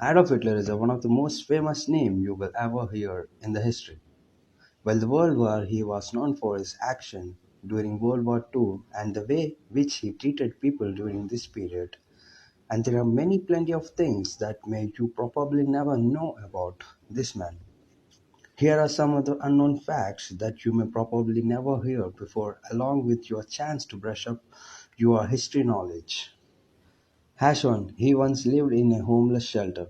Adolf Hitler is one of the most famous names you will ever hear in the history. While the World War, he was known for his action during World War II and the way which he treated people during this period. And there are many plenty of things that may you probably never know about this man. Here are some of the unknown facts that you may probably never hear before, along with your chance to brush up your history knowledge. Hash 1. He once lived in a homeless shelter.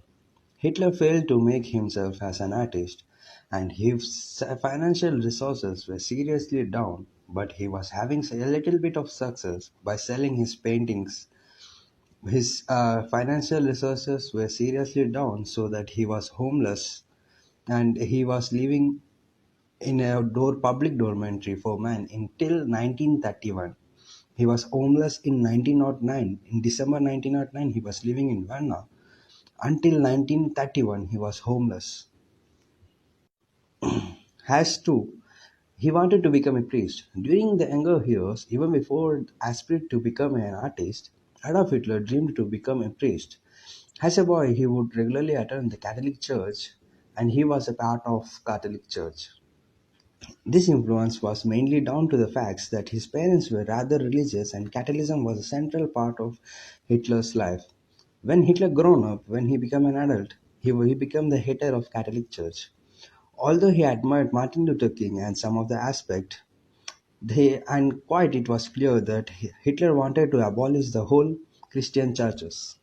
Hitler failed to make himself as an artist, and his financial resources were seriously down, but he was having a little bit of success by selling his paintings. His financial resources were seriously down, so that he was homeless and he was living in a public dormitory for men until 1931. He was homeless in 1909. In December 1909, he was living in Vienna. Until 1931, he was homeless. Has to. He wanted to become a priest. During the younger years, even before aspired to become an artist, Adolf Hitler dreamed to become a priest. As a boy, he would regularly attend the Catholic Church, and he was a part of Catholic Church. This influence was mainly down to the fact that his parents were rather religious and Catholicism was a central part of Hitler's life. When Hitler grown up, when he became an adult, he became the head of Catholic Church. Although he admired Martin Luther King and some of the aspect, and quite it was clear that Hitler wanted to abolish the whole Christian churches.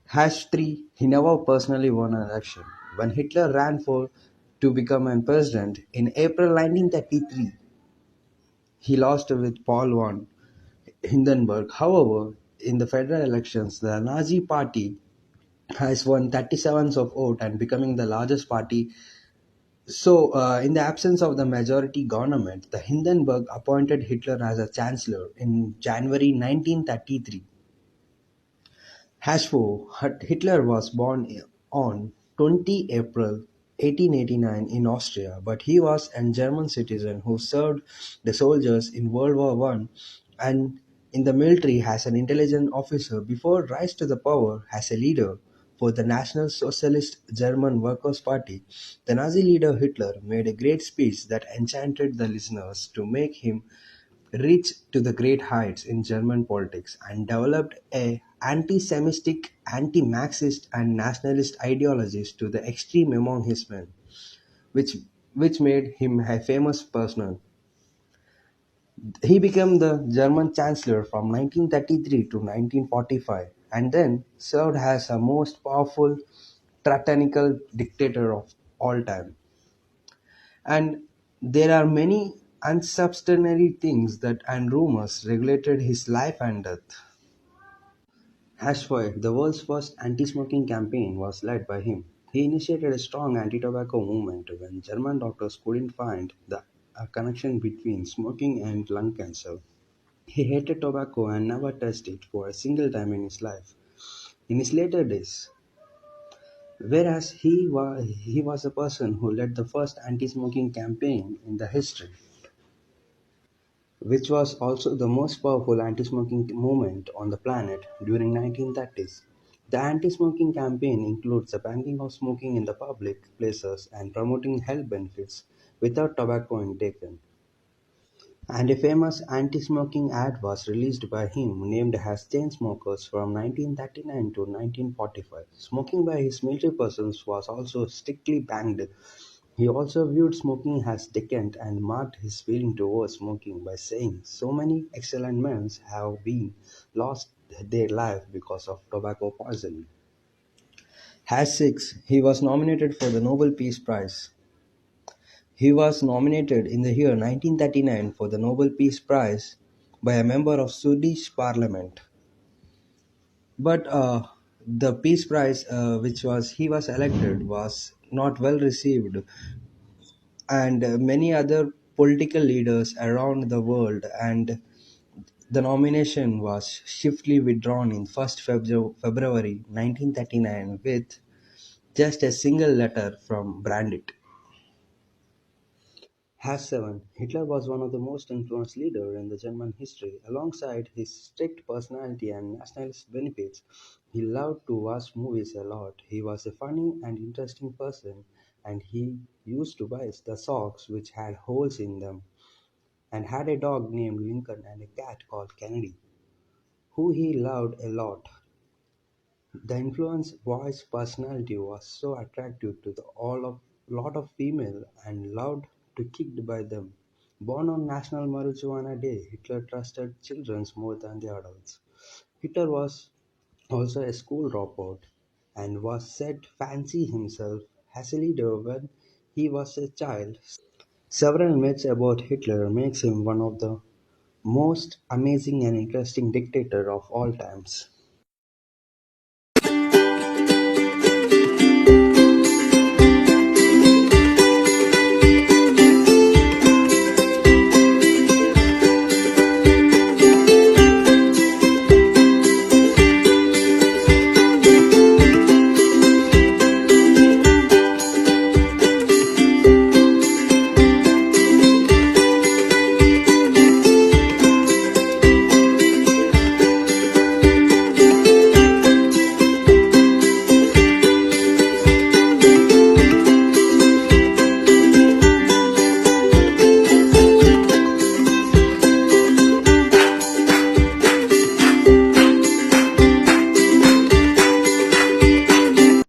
Hash 3. He never personally won an election. When Hitler ran for to become a president in April 1933, he lost with Paul von Hindenburg. However, in the federal elections, the Nazi party has won 37 of vote and becoming the largest party. So, in the absence of the majority government, the Hindenburg appointed Hitler as a chancellor in January 1933. Hash 4. Hitler was born on 20 April 1889 in Austria, but he was a German citizen who served the soldiers in World War One and in the military as an intelligence officer before rise to the power as a leader for the National Socialist German Workers' Party. The Nazi leader Hitler made a great speech that enchanted the listeners to make him reached to the great heights in German politics and developed a anti-Semitic, anti-Marxist and nationalist ideologies to the extreme among his men, which which made him a famous person. He became the German Chancellor from 1933 to 1945 and then served as the most powerful tyrannical dictator of all time. And there are many unsubstantiated things that and rumors regulated his life and death. Hash 5. The world's first anti-smoking campaign was led by him. He initiated a strong anti-tobacco movement when German doctors couldn't find the a connection between smoking and lung cancer. He hated tobacco and never touched it for a single time in his life. In his later days, whereas he was a person who led the first anti-smoking campaign in the history, which was also the most powerful anti-smoking movement on the planet during 1930s. The anti-smoking campaign includes the banning of smoking in the public places and promoting health benefits without tobacco intake. And a famous anti-smoking ad was released by him named as Chain Smokers from 1939 to 1945. Smoking by his military persons was also strictly banned. He also viewed smoking as decadent and marked his feeling towards smoking by saying, "So many excellent men have been lost their life because of tobacco poisoning." Hash 6. He was nominated for the Nobel Peace Prize. He was nominated in the year 1939 for the Nobel Peace Prize by a member of Swedish Parliament. But the Peace Prize, which was he was elected, was not well received, and many other political leaders around the world, and the nomination was swiftly withdrawn in 1st February 1939 with just a single letter from Brandit. As 7, Hitler was one of the most influential leaders in the German history. Alongside his strict personality and nationalist benefits, he loved to watch movies a lot. He was a funny and interesting person, and he used to buy the socks which had holes in them, and had a dog named Lincoln and a cat called Kennedy, who he loved a lot. The influence boy's personality was so attractive to the all of lot of female and loved to kicked by them. Born on National Marijuana Day, Hitler trusted children more than the adults. Hitler was also a school dropout and was said fancy himself as a leader when he was a child. Several myths about Hitler makes him one of the most amazing and interesting dictator of all times.